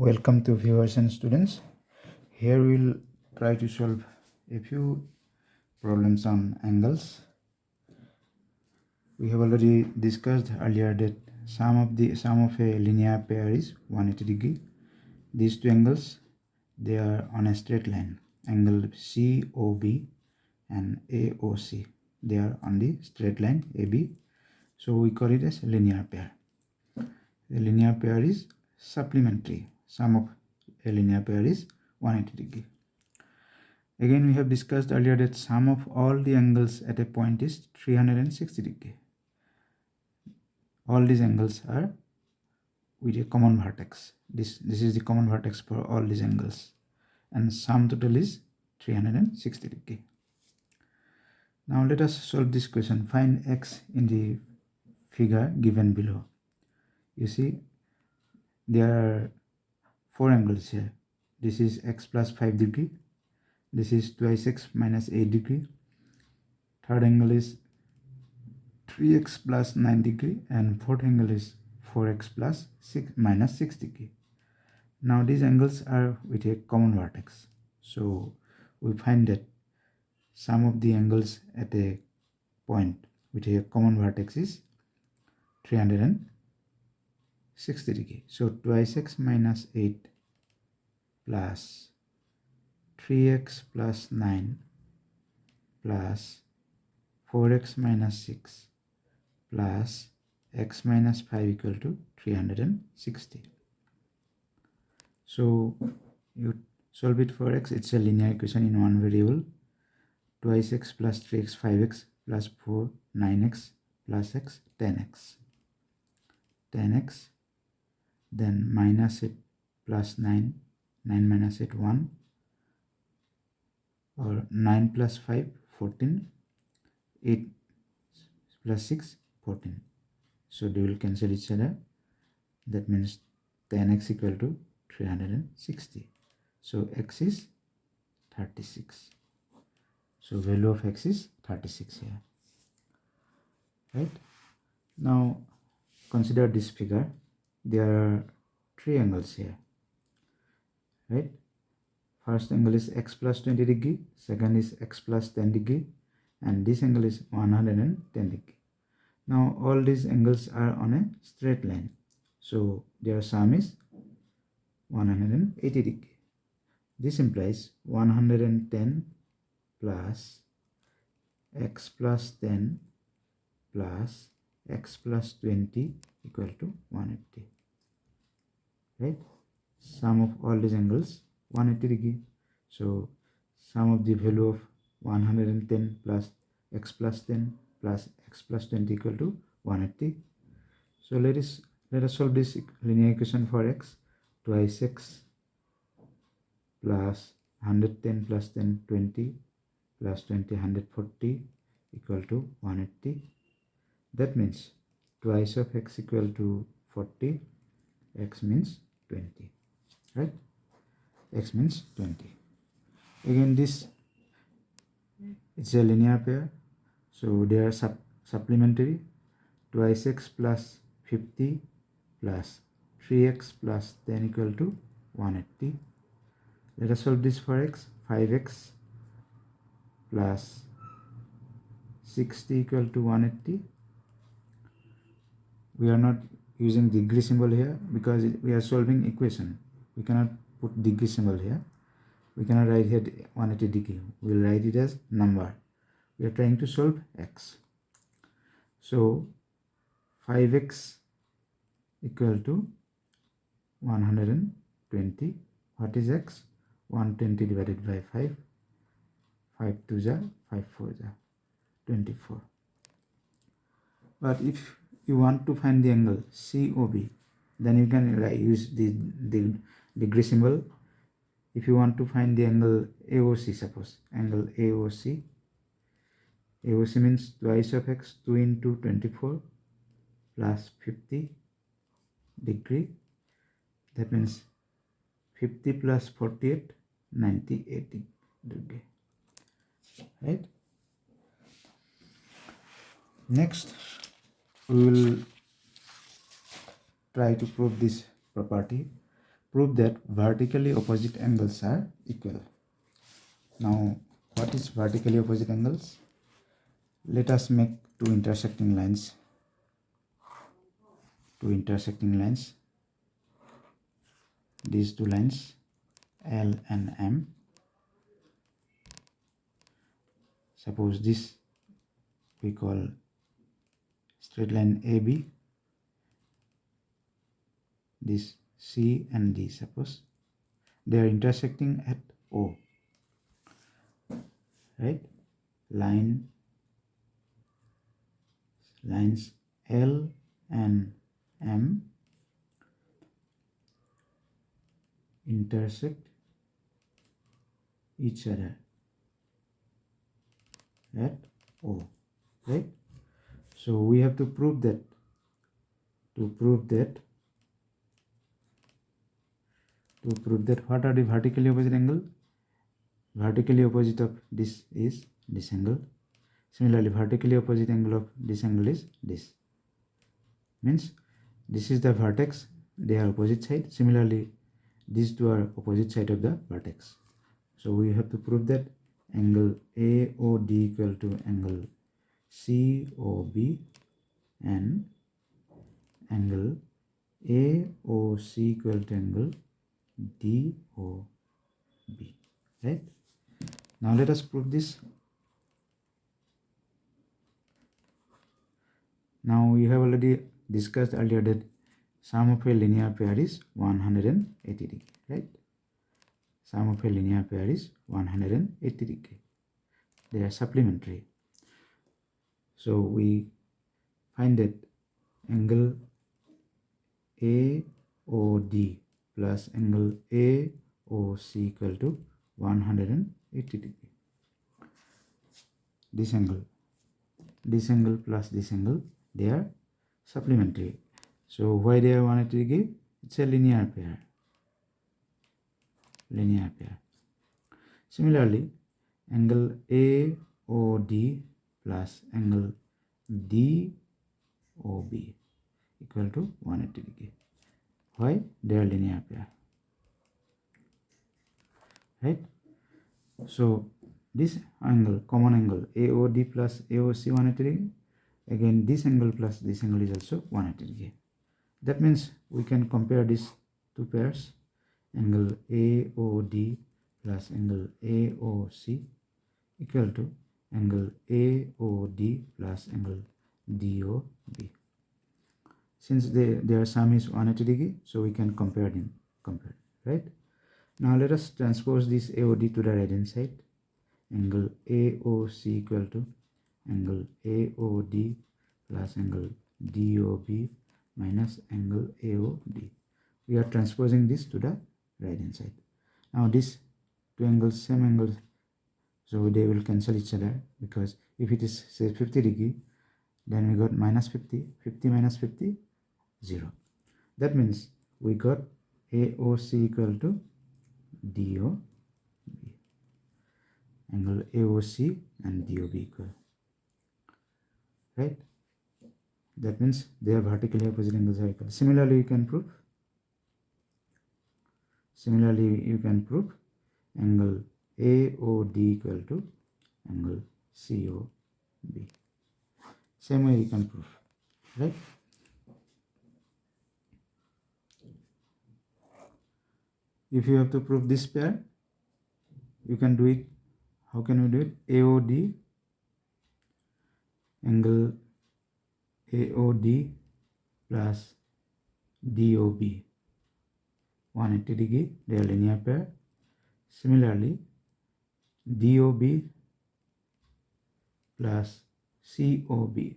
Welcome to viewers and students. Here we'll try to solve a few problems on angles. We have already discussed earlier that sum of a linear pair is 180 degree. These two angles, they are on a straight line. Angle COB and AOC, they are on the straight line AB. So we call it as linear pair. The linear pair is supplementary. Sum of a linear pair is 180 degree. Again, we have discussed earlier that sum of all the angles at a point is 360 degree. All these angles are with a common vertex. This is the common vertex for all these angles, and sum total is 360 degree. Now let us solve this question. Find x in the figure given below. You see, there are four angles here. This is x plus 5 degree. This is twice x minus 8 degree. Third angle is 3x plus 9 degree, and fourth angle is 4x plus 6 minus 6 degree. Now these angles are with a common vertex. So we find that sum of the angles at a point with a common vertex is 360 degree. So twice x minus 8 plus 3x plus 9 plus 4x minus 6 plus x minus 5 equal to 360. So you solve it for x. It's a linear equation in one variable. Twice x plus 3x 5x plus 4 9x plus x 10x. 10x, then minus 8 plus 9 minus 8 1, or 9 plus 5 14, 8 plus 6 14. So they will cancel each other. That means 10x equal to 360. So x is 36. So value of x is 36 here. Right? Now consider this figure. There are three angles here. Right? First angle is x plus 20 degree. Second is x plus 10 degree. And this angle is 110 degree. Now all these angles are on a straight line. So their sum is 180 degree. This implies 110 plus x plus 10 plus x plus 20 equal to 180. Right? Sum of all these angles 180 degree. So sum of the value of 110 plus x plus 10 plus x plus 20 equal to 180. So let us solve this linear equation for x. Twice x plus 110 plus 10 20 plus 20 140 equal to 180. That means twice of x equal to 40. X means 20. Right? X means 20. Again, this it's a linear pair. So they are supplementary. Twice x plus 50 plus 3x plus 10 equal to 180. Let us solve this for x. 5x plus 60 equal to 180. We are not using degree symbol here because we are solving equation. We cannot put degree symbol here. We cannot write here 180 degree. We will write it as number. We are trying to solve x. So 5x equal to 120. What is x? 120 divided by 5. 5 2s are 5 4s are 24. But if you want to find the angle COB, then you can use the degree symbol. If you want to find the angle AOC, suppose angle AOC means twice of x, 2 into 24 plus 50 degree. That means 50 plus 48, 98 degree. Right? Next, we will try to prove this property. prove that vertically opposite angles are equal. Now, what is vertically opposite angles? Let us make two intersecting lines. These two lines, L and M. Suppose this we call straight line AB. This C and D, suppose they are intersecting at O, right? Lines L and M intersect each other at O, right? So we have to prove that. What are the vertically opposite angle? Vertically opposite of this is this angle. Similarly, vertically opposite angle of this angle is this. Means this is the vertex, they are opposite side. Similarly, these two are opposite side of the vertex. So we have to prove that angle AOD equal to angle COB and angle AOC equal to angle DOB, right? Now let us prove this. Now we have already discussed earlier that sum of a linear pair is 180 degree, right? Sum of a linear pair is 180 degree. They are supplementary. So we find that angle AOD plus angle AOC equal to 180 degree. This angle plus this angle, they are supplementary. So why they are 180 degree? It's a linear pair. Similarly, angle AOD plus angle DOB equal to 180 degree. Why? They are linear pair, right? So this angle, common angle AOD plus AOC 180 degree. Again, this angle plus this angle is also 180 degree. That means we can compare these two pairs, angle AOD plus angle AOC equal to angle AOD plus angle DOB. Since their sum is 180 degree, so we can compare them, right? Now let us transpose this AOD to the right hand side. Angle AOC equal to angle AOD plus angle DOB minus angle AOD. We are transposing this to the right hand side. Now these two angles, same angles, so they will cancel each other, because if it is say 50 degree, then we got minus 50, 50 minus 50, 0. That means we got AOC equal to DOB. Angle AOC and DOB equal, right? That means they are vertically opposite angles are equal. Similarly, you can prove angle AOD equal to angle COB. Same way you can prove, right? If you have to prove this pair, you can do it. How can we do it? AOD, angle AOD plus DOB, 180 degree, they are linear pair. Similarly, DOB plus COB,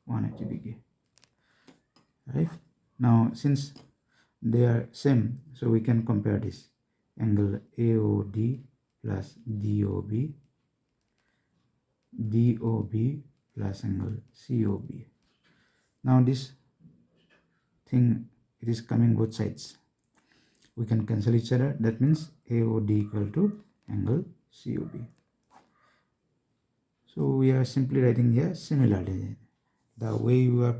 180 degree, right? Now since they are same, so we can compare this angle AOD plus DOB plus angle COB. Now this thing, it is coming both sides, we can cancel each other. That means AOD equal to angle COB. So we are simply writing here similarly. The way you are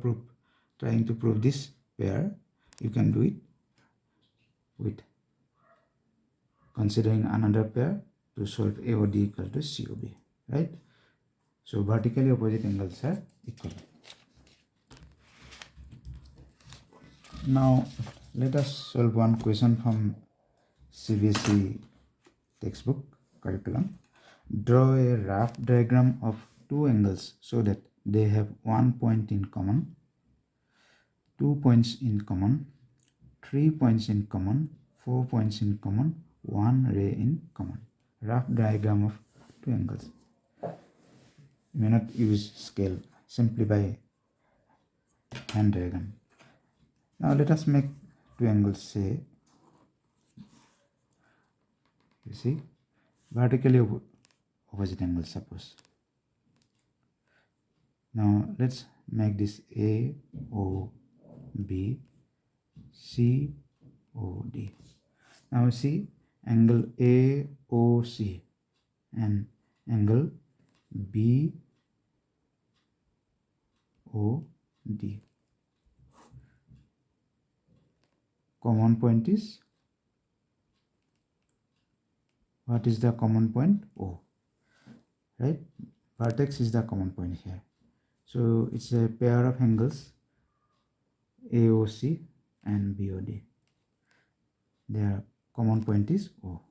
trying to prove this pair, you can do it with considering another pair to solve AOD equal to COB, right? So vertically opposite angles are equal. Now let us solve one question from CBSE textbook curriculum. Draw a rough diagram of two angles so that they have 1 point in common, 2 points in common, 3 points in common, 4 points in common, 1 ray in common. Rough diagram of two angles. You may not use scale, simply by hand diagram. Now let us make two angles, say, you see, vertically opposite angles, suppose. Now let's make this A, O, B, C, O, D. Now see angle AOC and angle BOD. Common point is, what is the common point? O, right? Vertex is the common point here. So it's a pair of angles AOC and BOD. Their common point is O.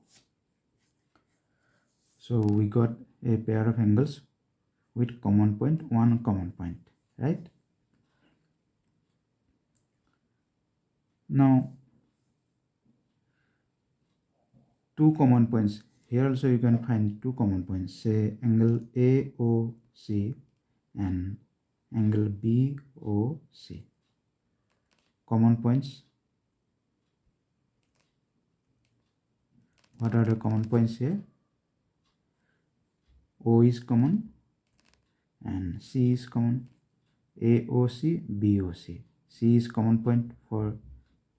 So we got a pair of angles with common point, one common point, right? Now two common points. Here also you can find two common points, say angle AOC and angle BOC. Common points. What are the common points here? O is common and C is common. AOC, BOC. C is common point for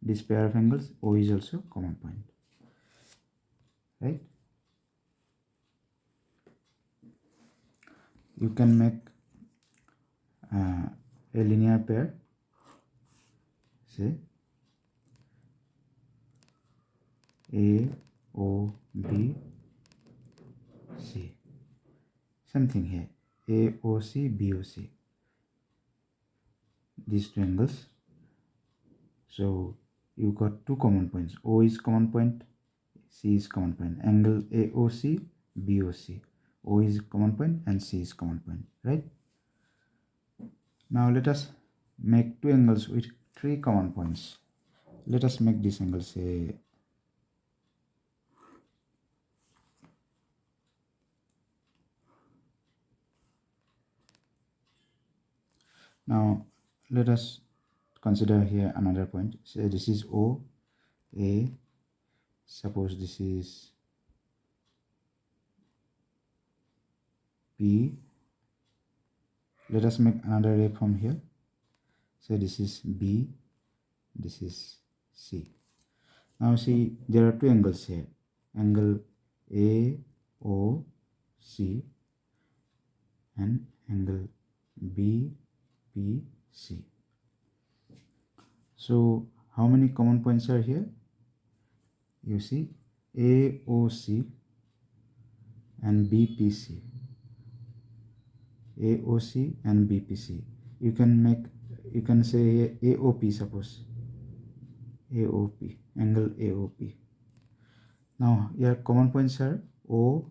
this pair of angles. O is also common point, right? You can make a linear pair, say A, O, B, C. Something here, AOC, BOC. These two angles. So you got two common points. O is common point, C is common point. Angle AOC, BOC. O is common point and C is common point, right? Now let us make two angles with three common points. Let us make this angle, say, now let us consider here another point. Say this is O, A. Suppose this is P. Let us make another ray from here. Say this is B, this is C. Now see, there are two angles here. Angle AOC and angle BPC. So how many common points are here? You see AOC and BPC. AOC and BPC. You can say AOP, suppose. AOP, angle AOP. Now your common points are OP,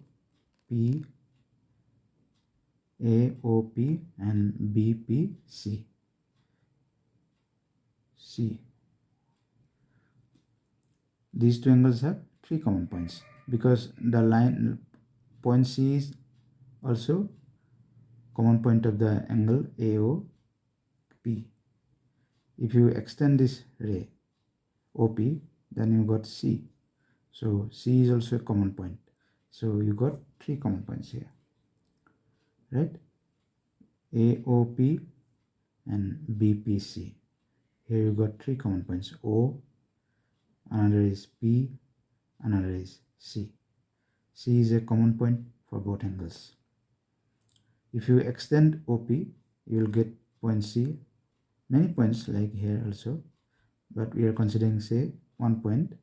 AOP and BPC. C. These two angles have three common points because the line point C is also common point of the angle AOP. If you extend this ray OP, then you got C. So C is also a common point. So you got three common points here, right? AOP and BPC. Here you got three common points. O, another is P, another is C. C is a common point for both angles. If you extend OP, you will get point C. Many points like here also, but we are considering, say, one point.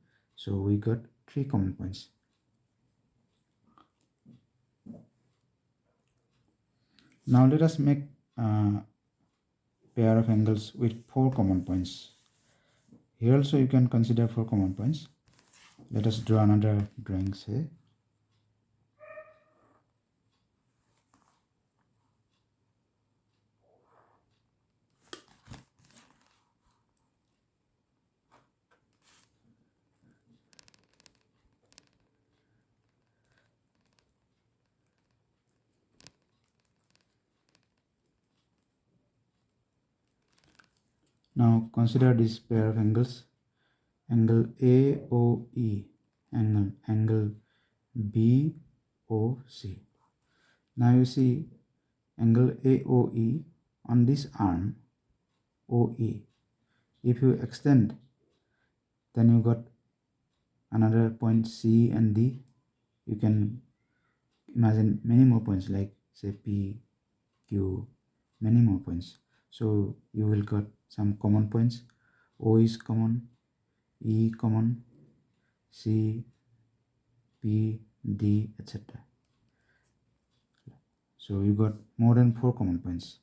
So we got 3 common points. Now let us make a pair of angles with 4 common points. Here also you can consider 4 common points. Let us draw another drawing, say. Now consider this pair of angles. Angle AOE, angle BOC. Now you see angle AOE on this arm OE. If you extend, then you got another point C and D. You can imagine many more points like say P, Q, many more points. So you will got some common points. O is common, E common, C, P, D, etc. So you got more than 4 common points.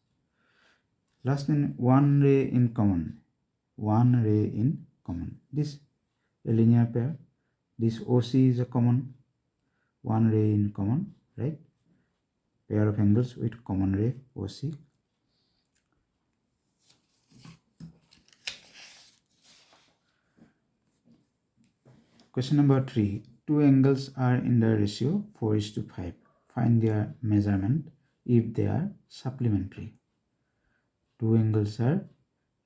Last in one ray in common. One ray in common. This a linear pair. This OC is a common. One ray in common, right? Pair of angles with common ray OC. Question number 3. Two angles are in the ratio 4:5. Find their measurement if they are supplementary. Two angles are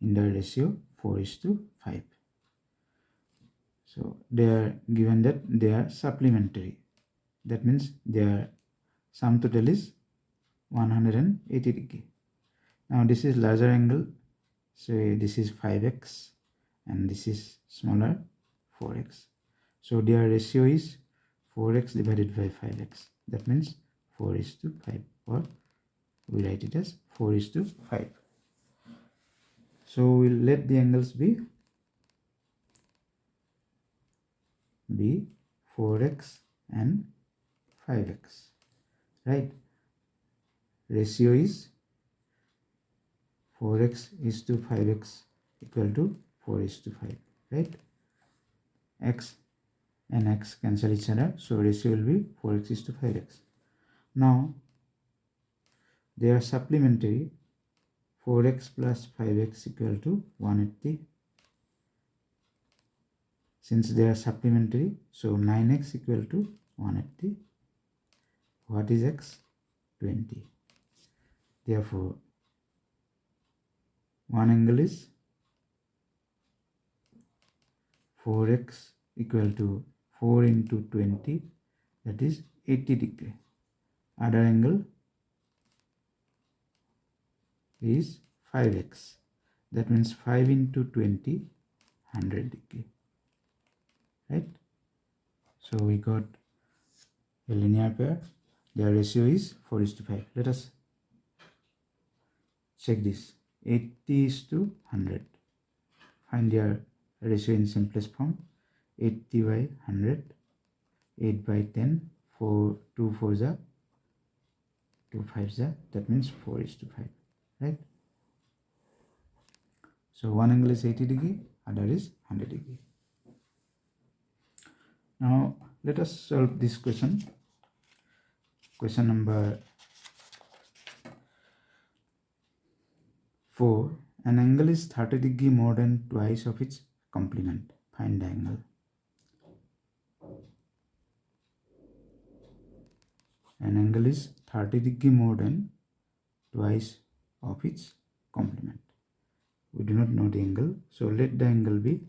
in the ratio 4:5. So they are given that they are supplementary. That means their sum total is 180 degree. Now this is larger angle. So this is 5x and this is smaller 4x. So their ratio is 4x divided by 5x. That means 4:5, or we write it as 4:5. So we'll let the angles be 4x and 5x, right? Ratio is 4x:5x equal to 4:5, right? X and x cancel each other, so ratio will be 4x:5x. Now they are supplementary. 4x plus 5x equal to 180. Since they are supplementary, so 9x equal to 180. What is x? 20. Therefore, one angle is 4x equal to 4 into 20, that is 80 degree. Other angle is 5x. That means 5 into 20, 100 degree. Right? So we got a linear pair. Their ratio is 4:5. Let us check this. 80:100. Find their ratio in simplest form. 80 by 100. 8 by 10. 4, 2 4s are 2 5s are. That means 4:5. Right? So one angle is 80 degree, other is 100 degree. Now let us solve this question. Question number 4. An angle is 30 degree more than twice of its complement. Find the angle. An angle is 30 degree more than twice of its complement. We do not know the angle, so let the angle be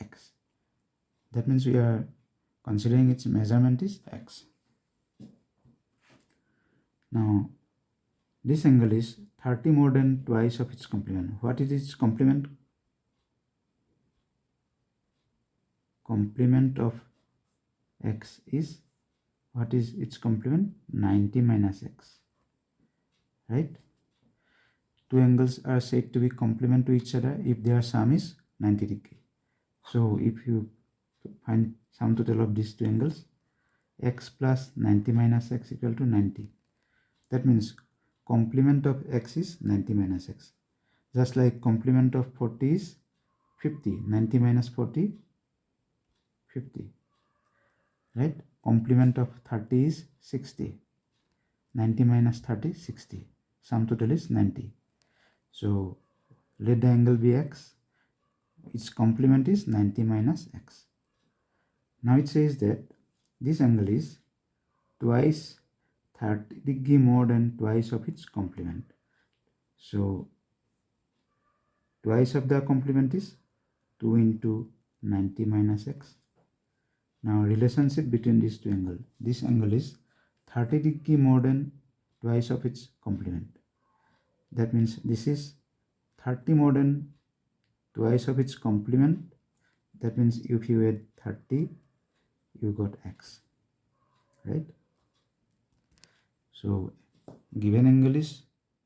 x. That means we are considering its measurement is x. Now this angle is 30 more than twice of its complement. What is its complement? Complement of x is, what is its complement? 90 minus x, right? two angles are said to be complement to each other if their sum is 90 degree. So if you find sum total of these two angles, x plus 90 minus x equal to 90. That means complement of x is 90 minus x. Just like complement of 40 is 50. 90 minus 40, 50. Right? Complement of 30 is 60. 90 minus 30, 60. Sum total is 90. So let the angle be x. Its complement is 90 minus x. Now it says that this angle is twice 30 degree more than twice of its complement. So twice of the complement is 2 into 90 minus x. Now relationship between these two angles. This angle is 30 degree more than twice of its complement. That means this is 30 more than twice of its complement. That means if you add 30, you got x, right? So given angle is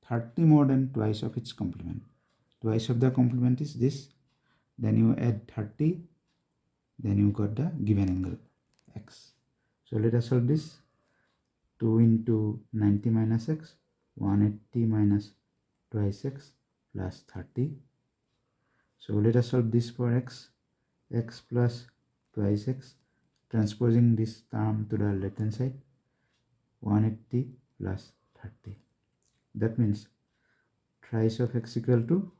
30 more than twice of its complement. Twice of the complement is this. Then you add 30. Then you got the given angle x. So let us solve this. 2 into 90 minus x, 180 minus twice x plus 30. So let us solve this for x. X plus twice x, transposing this term to the left hand side, 180 plus 30. That means thrice of x equal to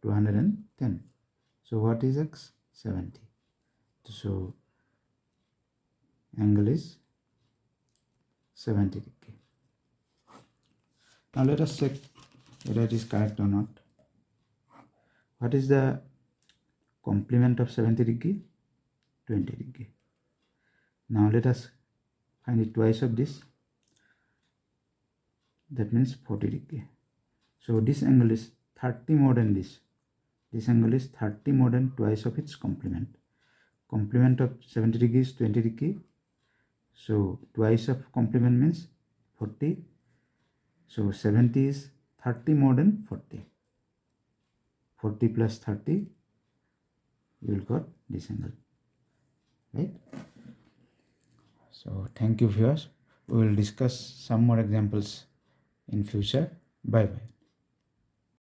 210. So what is x? 70. So angle is 70 degree. Now let us check whether it is correct or not. What is the complement of 70 degree? 20 degree. Now let us find it twice of this. That means 40 degree. So this angle is 30 more than this. This angle is 30 more than twice of its complement. Complement of 70 degree is 20 degree. So twice of complement means 40. So 70 is 30 more than 40. 40 plus 30, you will got this angle. Right? So thank you viewers. We will discuss some more examples in future. Bye bye.